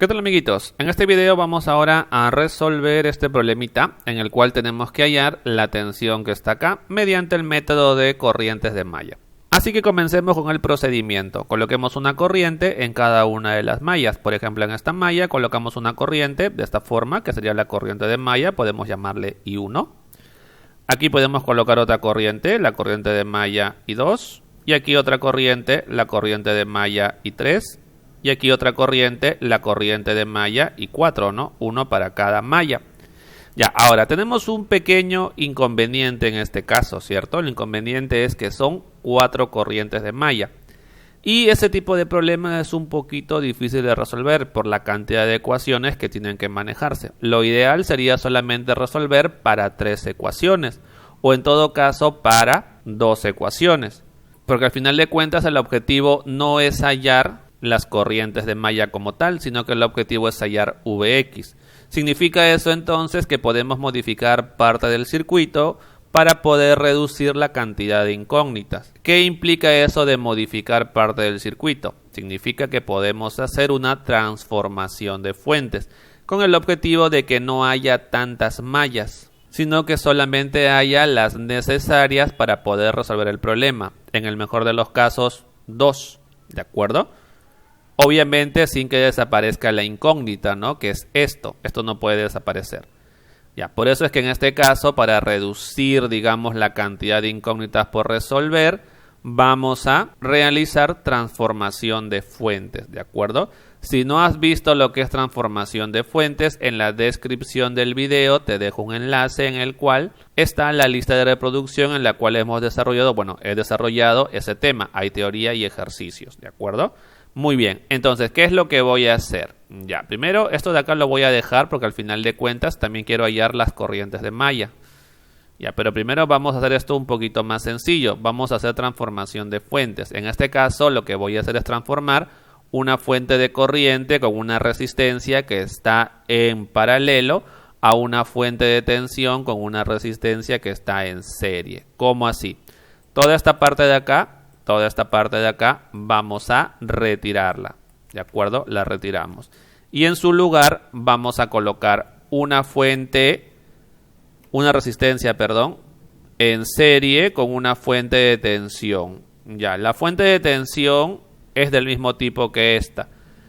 ¿Qué tal, amiguitos? En este video vamos ahora a resolver este problemita en el cual tenemos que hallar la tensión que está acá mediante el método de corrientes de malla. Así que comencemos con el procedimiento. Coloquemos una corriente en cada una de las mallas. Por ejemplo, en esta malla colocamos una corriente de esta forma, que sería la corriente de malla, podemos llamarle I1. Aquí podemos colocar otra corriente, la corriente de malla I2. Y aquí otra corriente, la corriente de malla I3. Y aquí otra corriente, la corriente de malla I4, ¿no? Uno para cada malla. Ya, ahora tenemos un pequeño inconveniente en este caso, ¿cierto? El inconveniente es que son 4 corrientes de malla. Y ese tipo de problemas es un poquito difícil de resolver por la cantidad de ecuaciones que tienen que manejarse. Lo ideal sería solamente resolver para 3 ecuaciones. O en todo caso para 2 ecuaciones. Porque al final de cuentas el objetivo no es hallar las corrientes de malla como tal, sino que el objetivo es hallar Vx. Significa eso entonces que podemos modificar parte del circuito para poder reducir la cantidad de incógnitas. ¿Qué implica eso de modificar parte del circuito? Significa que podemos hacer una transformación de fuentes con el objetivo de que no haya tantas mallas, sino que solamente haya las necesarias para poder resolver el problema. En el mejor de los casos, 2, ¿de acuerdo? Obviamente sin que desaparezca la incógnita, ¿no? Que es esto. Esto no puede desaparecer. Ya, por eso es que en este caso, para reducir, digamos, la cantidad de incógnitas por resolver, vamos a realizar transformación de fuentes, ¿de acuerdo? Si no has visto lo que es transformación de fuentes, en la descripción del video te dejo un enlace en el cual está la lista de reproducción en la cual hemos desarrollado, he desarrollado ese tema. Hay teoría y ejercicios, ¿de acuerdo? Muy bien, entonces, ¿qué es lo que voy a hacer? Ya, primero, esto de acá lo voy a dejar porque al final de cuentas también quiero hallar las corrientes de malla. Ya, pero primero vamos a hacer esto un poquito más sencillo. Vamos a hacer transformación de fuentes. En este caso, lo que voy a hacer es transformar una fuente de corriente con una resistencia que está en paralelo a una fuente de tensión con una resistencia que está en serie. ¿Cómo así? Toda esta parte de acá vamos a retirarla, ¿de acuerdo? La retiramos. Y en su lugar vamos a colocar una resistencia, en serie con una fuente de tensión. Ya, la fuente de tensión es del mismo tipo que esta.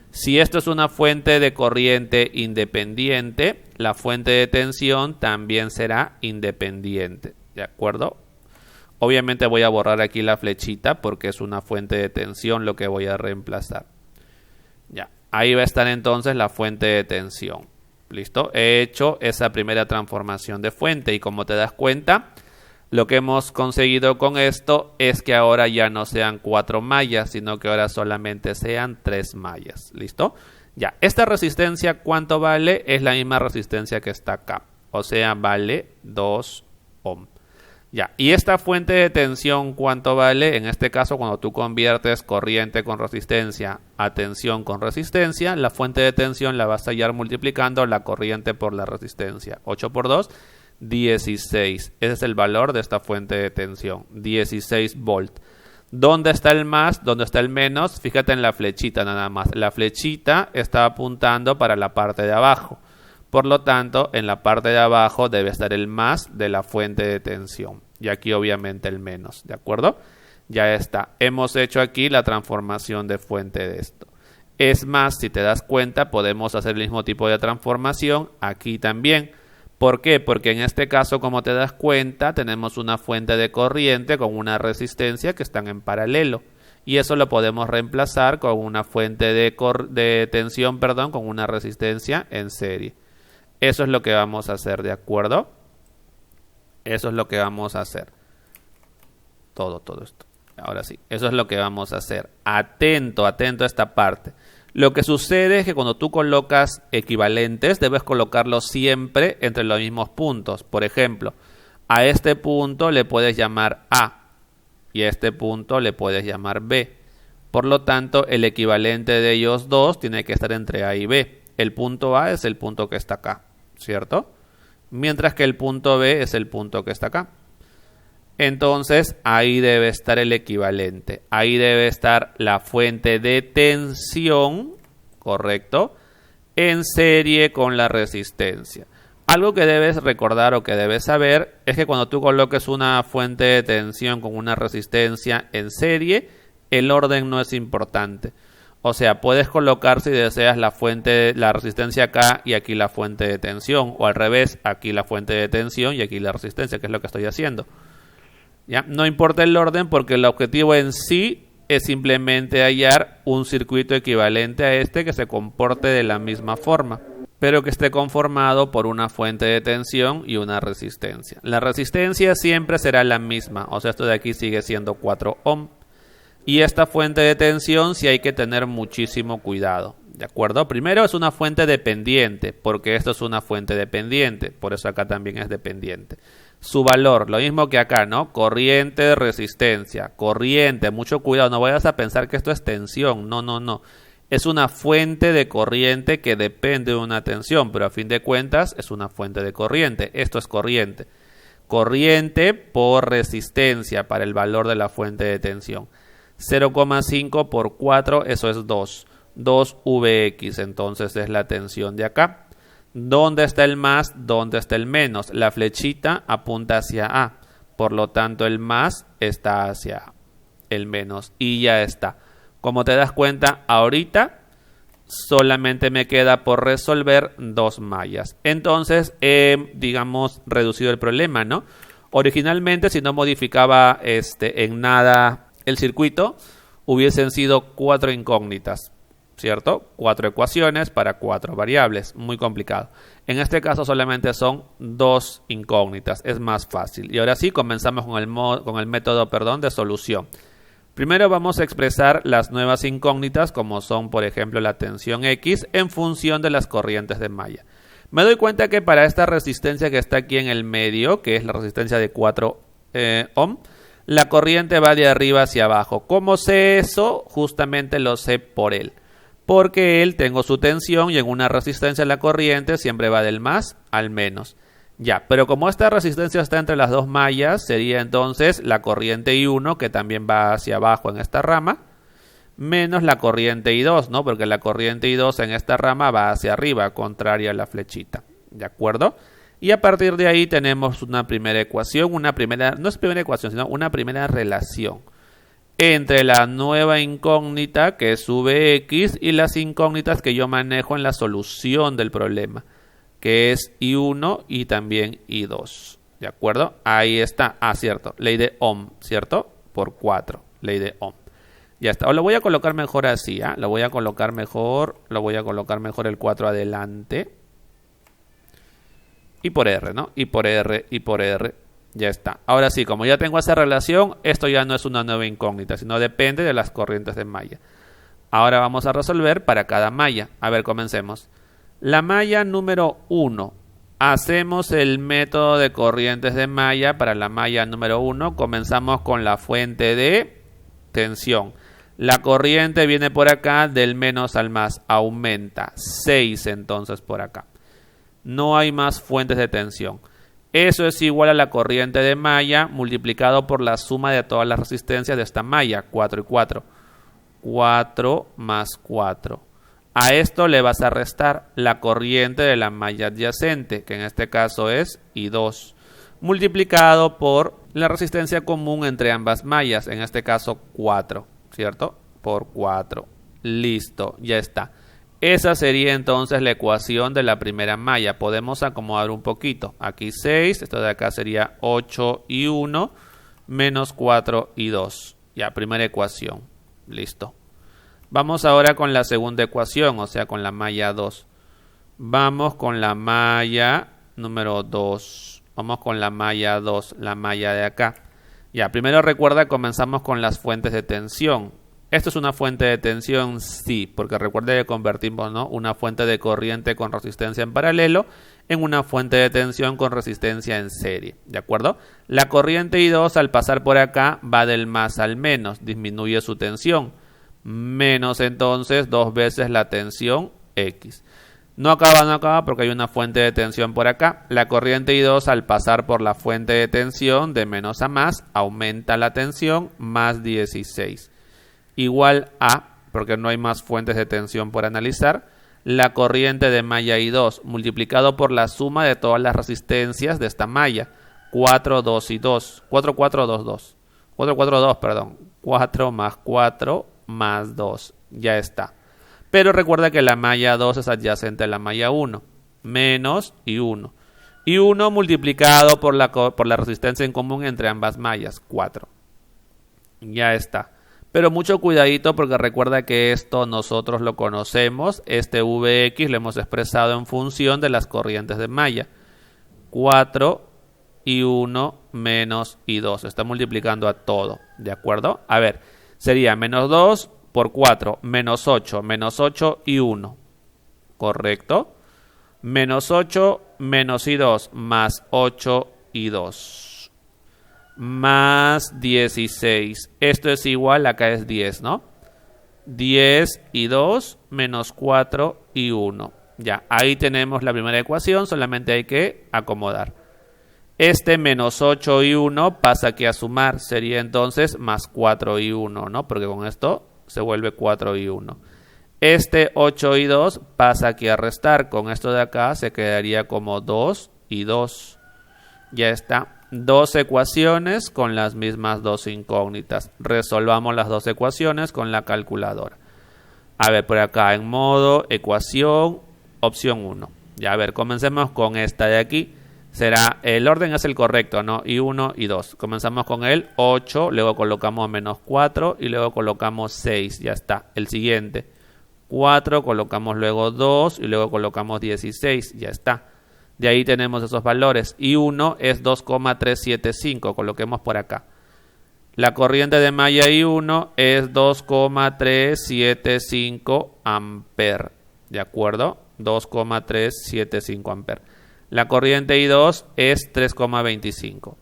Si esto es una fuente de corriente independiente, la fuente de tensión también será independiente, ¿de acuerdo? Obviamente voy a borrar aquí la flechita porque es una fuente de tensión lo que voy a reemplazar. Ya, ahí va a estar entonces la fuente de tensión. ¿Listo? He hecho esa primera transformación de fuente y como te das cuenta, lo que hemos conseguido con esto es que ahora ya no sean 4 mallas, sino que ahora solamente sean 3 mallas. ¿Listo? Ya, esta resistencia, ¿cuánto vale? Es la misma resistencia que está acá. O sea, vale 2 ohm. Ya, y esta fuente de tensión, ¿cuánto vale? En este caso, cuando tú conviertes corriente con resistencia a tensión con resistencia, la fuente de tensión la vas a hallar multiplicando la corriente por la resistencia. 8 por 2, 16. Ese es el valor de esta fuente de tensión, 16 volts. ¿Dónde está el más? ¿Dónde está el menos? Fíjate en la flechita nada más. La flechita está apuntando para la parte de abajo. Por lo tanto, en la parte de abajo debe estar el más de la fuente de tensión. Y aquí obviamente el menos, ¿de acuerdo? Ya está. Hemos hecho aquí la transformación de fuente de esto. Es más, si te das cuenta, podemos hacer el mismo tipo de transformación aquí también. ¿Por qué? Porque en este caso, como te das cuenta, tenemos una fuente de corriente con una resistencia que están en paralelo. Y eso lo podemos reemplazar con una fuente de tensión, con una resistencia en serie. Eso es lo que vamos a hacer, ¿de acuerdo? Eso es lo que vamos a hacer. Todo esto. Ahora sí, eso es lo que vamos a hacer. Atento a esta parte. Lo que sucede es que cuando tú colocas equivalentes, debes colocarlos siempre entre los mismos puntos. Por ejemplo, a este punto le puedes llamar A y a este punto le puedes llamar B. Por lo tanto, el equivalente de ellos dos tiene que estar entre A y B. El punto A es el punto que está acá, ¿cierto? Mientras que el punto B es el punto que está acá. Entonces, ahí debe estar el equivalente. Ahí debe estar la fuente de tensión, ¿correcto? en serie con la resistencia. Algo que debes recordar o que debes saber es que cuando tú coloques una fuente de tensión con una resistencia en serie, el orden no es importante. O sea, puedes colocar si deseas la resistencia acá y aquí la fuente de tensión, o al revés, aquí la fuente de tensión y aquí la resistencia, que es lo que estoy haciendo. ¿Ya? No importa el orden porque el objetivo en sí es simplemente hallar un circuito equivalente a este que se comporte de la misma forma, pero que esté conformado por una fuente de tensión y una resistencia. La resistencia siempre será la misma, o sea, esto de aquí sigue siendo 4 ohm. Y esta fuente de tensión sí hay que tener muchísimo cuidado, ¿de acuerdo? Primero es una fuente dependiente, porque esto es una fuente dependiente, por eso acá también es dependiente. Su valor, lo mismo que acá, ¿no? Corriente, resistencia, corriente, mucho cuidado, no vayas a pensar que esto es tensión, no. Es una fuente de corriente que depende de una tensión, pero a fin de cuentas es una fuente de corriente, esto es corriente. Corriente por resistencia para el valor de la fuente de tensión. 0,5 por 4, eso es 2. 2 Vx, entonces es la tensión de acá. ¿Dónde está el más? ¿Dónde está el menos? La flechita apunta hacia A. Por lo tanto, el más está hacia el menos. Y ya está. Como te das cuenta, ahorita solamente me queda por resolver 2 mallas. Entonces, digamos, reducido el problema, ¿no? Originalmente, si no modificaba en nada el circuito, hubiesen sido 4 incógnitas, ¿cierto? 4 ecuaciones para 4 variables, muy complicado. En este caso solamente son 2 incógnitas, es más fácil. Y ahora sí, comenzamos con el método de solución. Primero vamos a expresar las nuevas incógnitas, como son, por ejemplo, la tensión X en función de las corrientes de malla. Me doy cuenta que para esta resistencia que está aquí en el medio, que es la resistencia de 4 ohm, la corriente va de arriba hacia abajo. ¿Cómo sé eso? Justamente lo sé por él. Porque él tengo su tensión y en una resistencia la corriente siempre va del más al menos. Ya, pero como esta resistencia está entre las dos mallas, sería entonces la corriente I1, que también va hacia abajo en esta rama, menos la corriente I2, ¿no? Porque la corriente I2 en esta rama va hacia arriba, contraria a la flechita. ¿De acuerdo? Y a partir de ahí tenemos una primera ecuación, no es primera ecuación, sino una primera relación entre la nueva incógnita, que es Vx, y las incógnitas que yo manejo en la solución del problema, que es I1 y también I2. ¿De acuerdo? Ahí está. Ah, cierto. Ley de Ohm, ¿cierto? Por 4. Ley de Ohm. Ya está. O lo voy a colocar mejor así, ¿ah? Lo voy a colocar mejor el 4 adelante. Y por R, ¿no? Y por R, y por R. Ya está. Ahora sí, como ya tengo esa relación, esto ya no es una nueva incógnita, sino depende de las corrientes de malla. Ahora vamos a resolver para cada malla. A ver, comencemos. La malla número 1. Hacemos el método de corrientes de malla para la malla número 1. Comenzamos con la fuente de tensión. La corriente viene por acá del menos al más. Aumenta. 6 entonces por acá. No hay más fuentes de tensión. Eso es igual a la corriente de malla multiplicado por la suma de todas las resistencias de esta malla. 4 y 4. 4 más 4. A esto le vas a restar la corriente de la malla adyacente, que en este caso es I2, multiplicado por la resistencia común entre ambas mallas, en este caso 4, ¿cierto? Por 4. Listo, ya está. Esa sería entonces la ecuación de la primera malla. Podemos acomodar un poquito. Aquí 6, esto de acá sería 8 y 1, menos 4 y 2. Ya, primera ecuación. Listo. Vamos ahora con la segunda ecuación, o sea, con la malla 2. Vamos con la malla número 2. Vamos con la malla 2, la malla de acá. Ya, primero recuerda, comenzamos con las fuentes de tensión. ¿Esto es una fuente de tensión? Sí, porque recuerda que convertimos, ¿no?, una fuente de corriente con resistencia en paralelo en una fuente de tensión con resistencia en serie. ¿De acuerdo? La corriente I2 al pasar por acá va del más al menos, disminuye su tensión. Menos entonces 2 veces la tensión X. No acaba porque hay una fuente de tensión por acá. La corriente I2 al pasar por la fuente de tensión de menos a más aumenta la tensión más 16. Igual a, porque no hay más fuentes de tensión por analizar, la corriente de malla I2 multiplicado por la suma de todas las resistencias de esta malla. 4, 2 y 2. 4, 4, 2, 2. 4, 4, 2, perdón. 4 más 4 más 2. Ya está. Pero recuerda que la malla 2 es adyacente a la malla 1. Menos y 1. Y 1 multiplicado por la resistencia en común entre ambas mallas. 4. Ya está. Pero mucho cuidadito porque recuerda que esto nosotros lo conocemos. Este Vx lo hemos expresado en función de las corrientes de malla. 4 y 1 menos y 2. Está multiplicando a todo. ¿De acuerdo? A ver, sería menos 2 por 4, menos 8 y 1. ¿Correcto? Menos 8 menos y 2 más 8 y 2. Más 16. Esto es igual, acá es 10, ¿no? 10 y 2 menos 4 y 1. Ya, ahí tenemos la primera ecuación, solamente hay que acomodar. Este menos 8 y 1 pasa aquí a sumar, sería entonces más 4 y 1, ¿no? Porque con esto se vuelve 4 y 1. Este 8 y 2 pasa aquí a restar, con esto de acá se quedaría como 2 y 2. Ya está. Dos ecuaciones con las mismas dos incógnitas. Resolvamos las dos ecuaciones con la calculadora. A ver, por acá en modo ecuación, opción 1. Ya, a ver, comencemos con esta de aquí. Será, el orden es el correcto, ¿no? Y 1 y 2. Comenzamos con el 8, luego colocamos menos 4 y luego colocamos 6. Ya está. El siguiente, 4, colocamos luego 2 y luego colocamos 16. Ya está. De ahí tenemos esos valores. Y 1 es 2,375. Coloquemos por acá. La corriente de malla I1 es 2,375 amperes. ¿De acuerdo? 2,375 amperes. La corriente I2 es 3,25.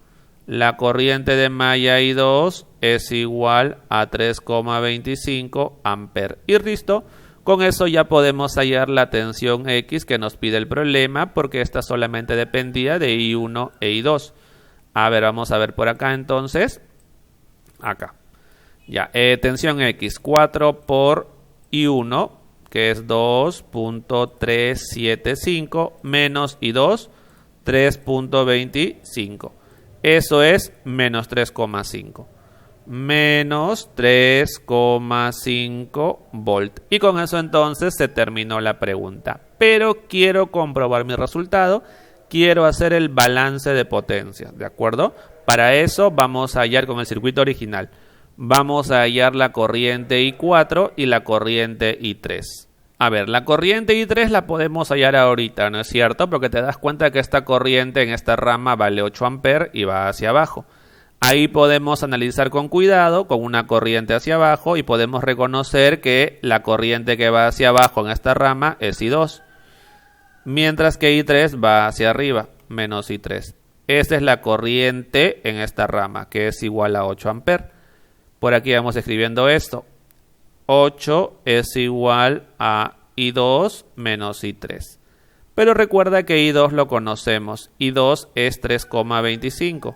La corriente de malla I2 es igual a 3,25 amperes. Y listo. Con eso ya podemos hallar la tensión X que nos pide el problema porque esta solamente dependía de I1 e I2. A ver, vamos a ver por acá entonces. Acá. Ya, tensión X, 4 por I1, que es 2.375, menos I2, 3.25. Eso es menos 3,5. Menos 3,5 volt. Y con eso entonces se terminó la pregunta. Pero quiero comprobar mi resultado. Quiero hacer el balance de potencia, ¿de acuerdo? Para eso vamos a hallar con el circuito original. Vamos a hallar la corriente I4 y la corriente I3. A ver, la corriente I3 la podemos hallar ahorita, ¿no es cierto? Porque te das cuenta que esta corriente en esta rama vale 8 amperes y va hacia abajo. Ahí podemos analizar con cuidado, con una corriente hacia abajo, y podemos reconocer que la corriente que va hacia abajo en esta rama es I2, mientras que I3 va hacia arriba, menos I3. Esta es la corriente en esta rama, que es igual a 8 amperes. Por aquí vamos escribiendo esto. 8 es igual a I2 menos I3. Pero recuerda que I2 lo conocemos. I2 es 3,25.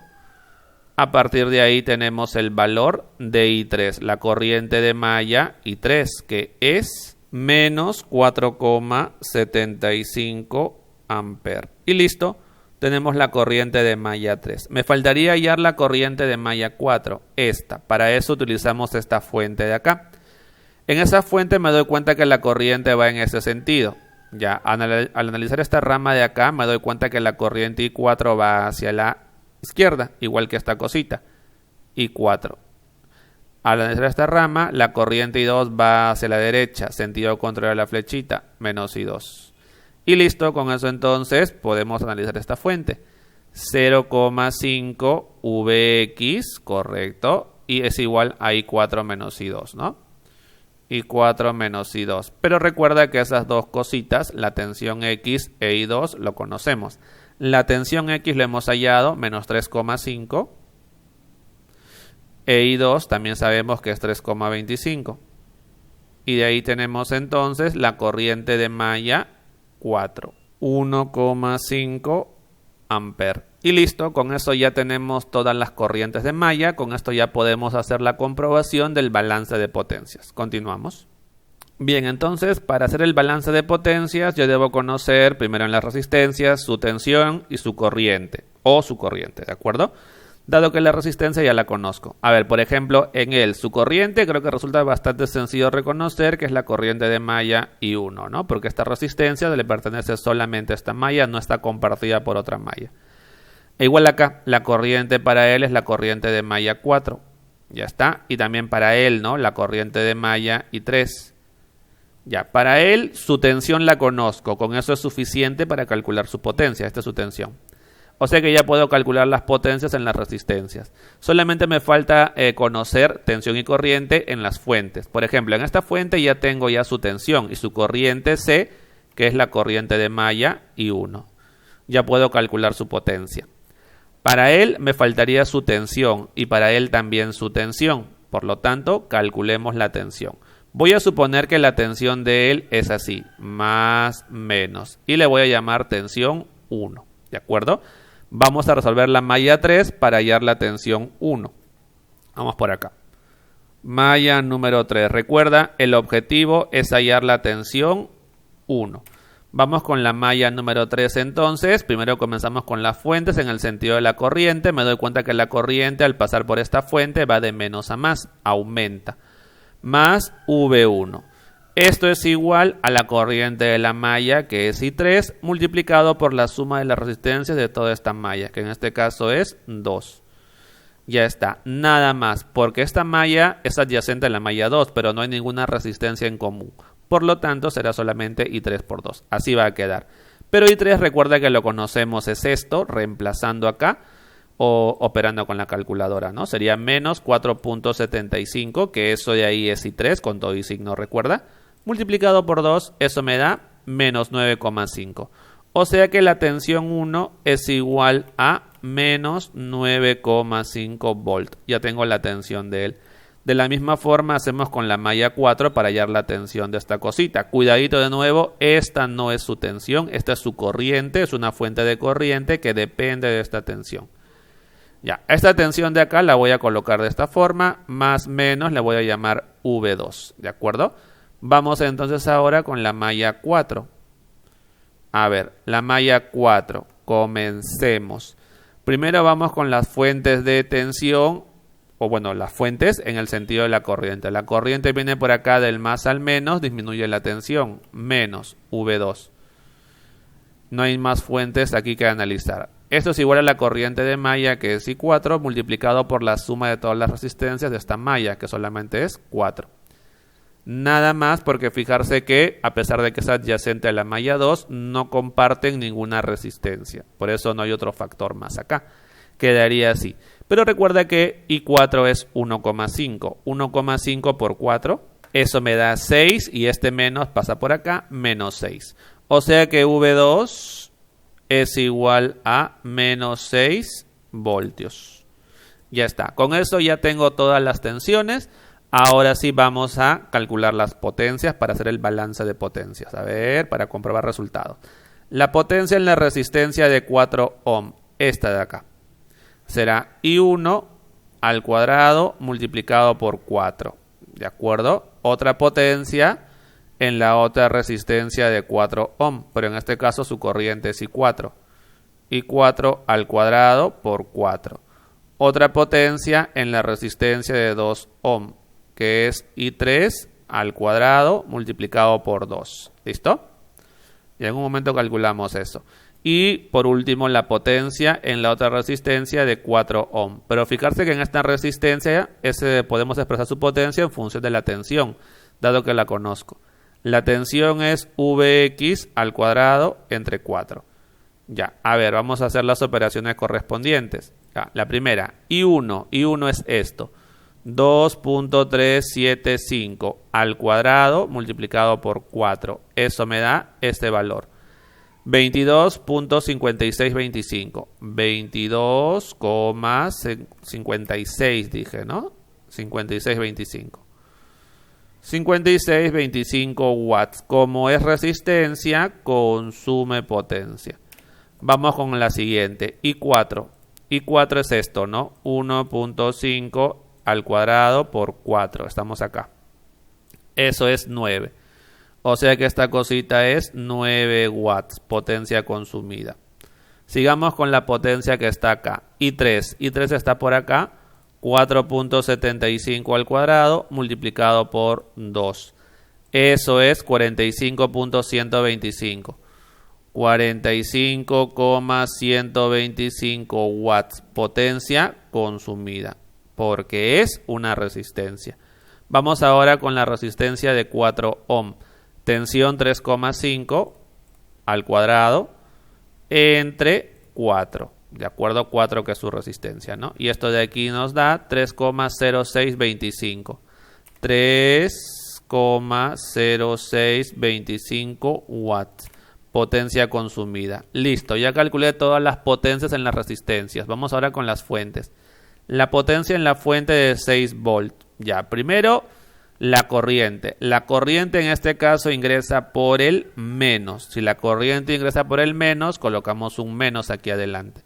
A partir de ahí tenemos el valor de I3, la corriente de malla I3, que es menos 4,75 amperes. Y listo, tenemos la corriente de malla 3. Me faltaría hallar la corriente de malla 4, esta. Para eso utilizamos esta fuente de acá. En esa fuente me doy cuenta que la corriente va en ese sentido. Ya, al analizar esta rama de acá, me doy cuenta que la corriente I4 va hacia la izquierda, igual que esta cosita, I4. Al analizar esta rama, la corriente I2 va hacia la derecha, sentido contrario a la flechita, menos I2. Y listo, con eso entonces podemos analizar esta fuente. 0,5 Vx, correcto, y es igual a I4 menos I2, ¿no? I4 menos I2. Pero recuerda que esas dos cositas, la tensión X e I2, lo conocemos. La tensión X la hemos hallado, menos 3,5. E I2 también sabemos que es 3,25. Y de ahí tenemos entonces la corriente de malla 4. 1,5 amperes. Y listo, con eso ya tenemos todas las corrientes de malla. Con esto ya podemos hacer la comprobación del balance de potencias. Continuamos. Bien, entonces para hacer el balance de potencias yo debo conocer primero en las resistencias su tensión y su corriente, o su corriente, ¿de acuerdo? Dado que la resistencia ya la conozco. A ver, por ejemplo, en su corriente creo que resulta bastante sencillo reconocer que es la corriente de malla I1, ¿no? Porque esta resistencia le pertenece solamente a esta malla, no está compartida por otra malla. E igual acá, la corriente para él es la corriente de malla 4. Ya está. Y también para él, ¿no? La corriente de malla I3. Ya, para él su tensión la conozco. Con eso es suficiente para calcular su potencia. Esta es su tensión. O sea que ya puedo calcular las potencias en las resistencias. Solamente me falta conocer tensión y corriente en las fuentes. Por ejemplo, en esta fuente ya tengo ya su tensión y su corriente C, que es la corriente de malla I1. Ya puedo calcular su potencia. Para él me faltaría su tensión y para él también su tensión. Por lo tanto, calculemos la tensión. Voy a suponer que la tensión de él es así, más menos. Y le voy a llamar tensión 1. ¿De acuerdo? Vamos a resolver la malla 3 para hallar la tensión 1. Vamos por acá. Malla número 3. Recuerda, el objetivo es hallar la tensión 1. Vamos con la malla número 3 entonces. Primero comenzamos con las fuentes en el sentido de la corriente. Me doy cuenta que la corriente al pasar por esta fuente va de menos a más, aumenta. Más V1. Esto es igual a la corriente de la malla, que es I3, multiplicado por la suma de las resistencias de toda esta malla, que en este caso es 2. Ya está, nada más, porque esta malla es adyacente a la malla 2, pero no hay ninguna resistencia en común. Por lo tanto, será solamente I3 por 2. Así va a quedar. Pero I3, recuerda que lo conocemos, es esto, reemplazando acá o operando con la calculadora, ¿no? Sería menos 4.75, que eso de ahí es I3, con todo y signo, recuerda. Multiplicado por 2, eso me da menos 9,5. O sea que la tensión 1 es igual a menos 9,5 volt. Ya tengo la tensión de él. De la misma forma hacemos con la malla 4 para hallar la tensión de esta cosita. Cuidadito de nuevo, esta no es su tensión, esta es su corriente, es una fuente de corriente que depende de esta tensión. Ya, esta tensión de acá la voy a colocar de esta forma, más menos le voy a llamar V2, ¿de acuerdo? Vamos entonces ahora con la malla 4. A ver, la malla 4, comencemos. Primero vamos con las fuentes de tensión, o bueno, las fuentes en el sentido de la corriente. La corriente viene por acá del más al menos, disminuye la tensión, menos V2. No hay más fuentes aquí que analizar. Esto es igual a la corriente de malla, que es I4, multiplicado por la suma de todas las resistencias de esta malla, que solamente es 4. Nada más, porque fijarse que, a pesar de que es adyacente a la malla 2, no comparten ninguna resistencia. Por eso no hay otro factor más acá. Quedaría así. Pero recuerda que I4 es 1,5. 1,5 por 4. Eso me da 6 y este menos pasa por acá, menos 6. O sea que V2 es igual a menos 6 voltios. Ya está. Con eso ya tengo todas las tensiones. Ahora sí vamos a calcular las potencias para hacer el balance de potencias. A ver, para comprobar resultados. La potencia en la resistencia de 4 ohm, esta de acá, será I1 al cuadrado multiplicado por 4. ¿De acuerdo? Otra potencia en la otra resistencia de 4 ohm, pero en este caso su corriente es I4. I4 al cuadrado por 4. Otra potencia en la resistencia de 2 ohm, que es I3 al cuadrado multiplicado por 2. ¿Listo? Y en un momento calculamos eso. Y por último la potencia en la otra resistencia de 4 ohm. Pero fijarse que en esta resistencia podemos expresar su potencia en función de la tensión, dado que la conozco. La tensión es Vx al cuadrado entre 4. Ya, a ver, vamos a hacer las operaciones correspondientes. Ya, la primera, I1 es esto. 2.375 al cuadrado multiplicado por 4. Eso me da este valor. 22.5625. 22,56 dije, ¿no? 5625. 5625 watts. Como es resistencia, consume potencia. Vamos con la siguiente. I4. I4 es esto, ¿no? 1.5 al cuadrado por 4. Estamos acá. Eso es 9. O sea que esta cosita es 9 watts, potencia consumida. Sigamos con la potencia que está acá. I3 está por acá. 4.75 al cuadrado multiplicado por 2. Eso es 45.125. 45,125 watts potencia consumida, porque es una resistencia. Vamos ahora con la resistencia de 4 ohm. Tensión 3,5 al cuadrado entre 4. De acuerdo, 4 que es su resistencia, ¿no? Y esto de aquí nos da 3,0625. 3,0625 watts. Potencia consumida. Listo, ya calculé todas las potencias en las resistencias. Vamos ahora con las fuentes. La potencia en la fuente de 6 volts. Ya, primero la corriente. La corriente en este caso ingresa por el menos. Si la corriente ingresa por el menos, colocamos un menos aquí adelante.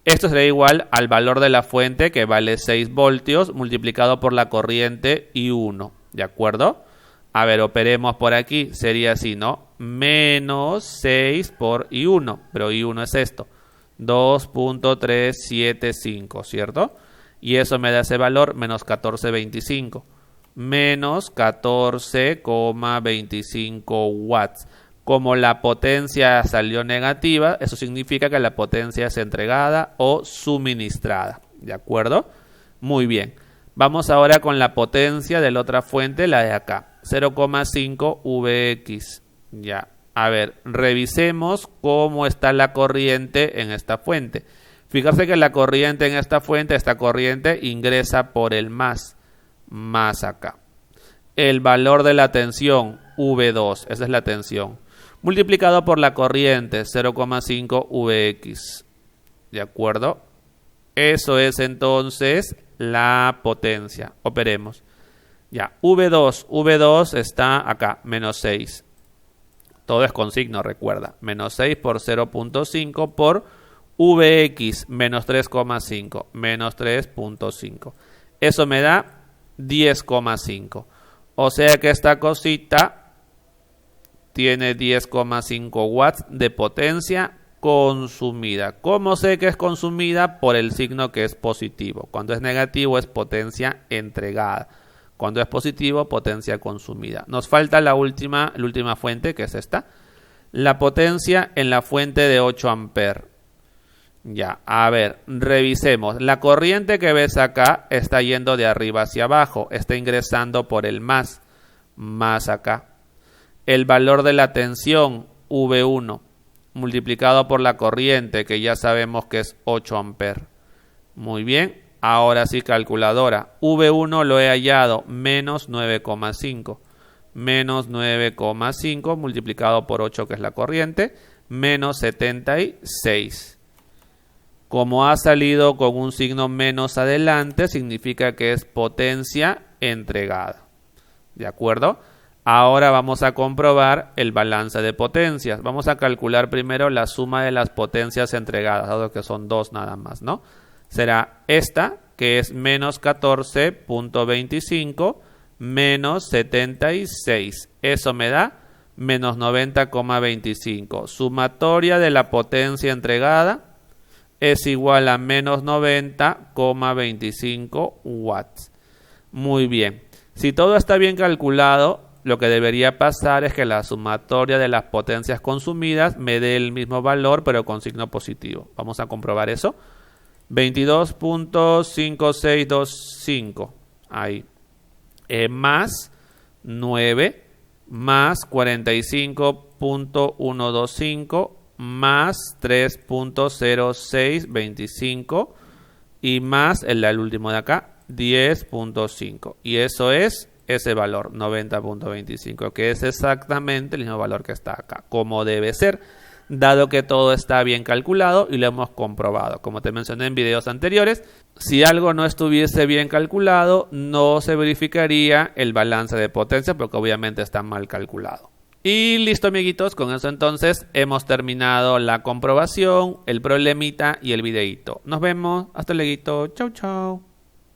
Esto será igual al valor de la fuente, que vale 6 voltios, multiplicado por la corriente I1. ¿De acuerdo? A ver, operemos por aquí. Sería así, ¿no? Menos 6 por I1. Pero I1 es esto. 2.375, ¿cierto? Y eso me da ese valor, menos 14.25. Menos 14,25 watts. Como la potencia salió negativa, eso significa que la potencia es entregada o suministrada. ¿De acuerdo? Muy bien. Vamos ahora con la potencia de la otra fuente, la de acá. 0,5 Vx. Ya. A ver, revisemos cómo está la corriente en esta fuente. Fíjense que la corriente en esta fuente, esta corriente ingresa por el más acá. El valor de la tensión, V2, esa es la tensión, multiplicado por la corriente, 0,5 Vx. ¿De acuerdo? Eso es entonces la potencia. Operemos. Ya, V2 está acá, menos 6. Todo es con signo, recuerda. Menos 6 por 0.5 por Vx, menos 3,5. Menos 3.5. Eso me da 10,5. O sea que esta cosita tiene 10,5 watts de potencia consumida. ¿Cómo sé que es consumida? Por el signo que es positivo. Cuando es negativo es potencia entregada. Cuando es positivo, potencia consumida. Nos falta la última fuente, que es esta. La potencia en la fuente de 8 amperes. Ya, a ver, revisemos. La corriente que ves acá está yendo de arriba hacia abajo. Está ingresando por el más acá. El valor de la tensión, V1, multiplicado por la corriente, que ya sabemos que es 8 amperes. Muy bien. Ahora sí, calculadora. V1 lo he hallado, menos 9,5. Menos 9,5 multiplicado por 8, que es la corriente, menos 76. Como ha salido con un signo menos adelante, significa que es potencia entregada. ¿De acuerdo? Ahora vamos a comprobar el balance de potencias. Vamos a calcular primero la suma de las potencias entregadas, dado que son 2 nada más, ¿no? Será esta, que es menos 14.25 menos 76. Eso me da menos 90,25. Sumatoria de la potencia entregada es igual a menos 90,25 watts. Muy bien. Si todo está bien calculado, lo que debería pasar es que la sumatoria de las potencias consumidas me dé el mismo valor, pero con signo positivo. Vamos a comprobar eso. 22.5625. Ahí. Más 9 más 45.125 más 3.0625 y más el último de acá, 10.5. Y eso es ese valor, 90.25, que es exactamente el mismo valor que está acá, como debe ser, dado que todo está bien calculado y lo hemos comprobado. Como te mencioné en videos anteriores, si algo no estuviese bien calculado, no se verificaría el balance de potencia, porque obviamente está mal calculado. Y listo, amiguitos, con eso entonces hemos terminado la comprobación, el problemita y el videíto. Nos vemos, hasta luego, chau chau.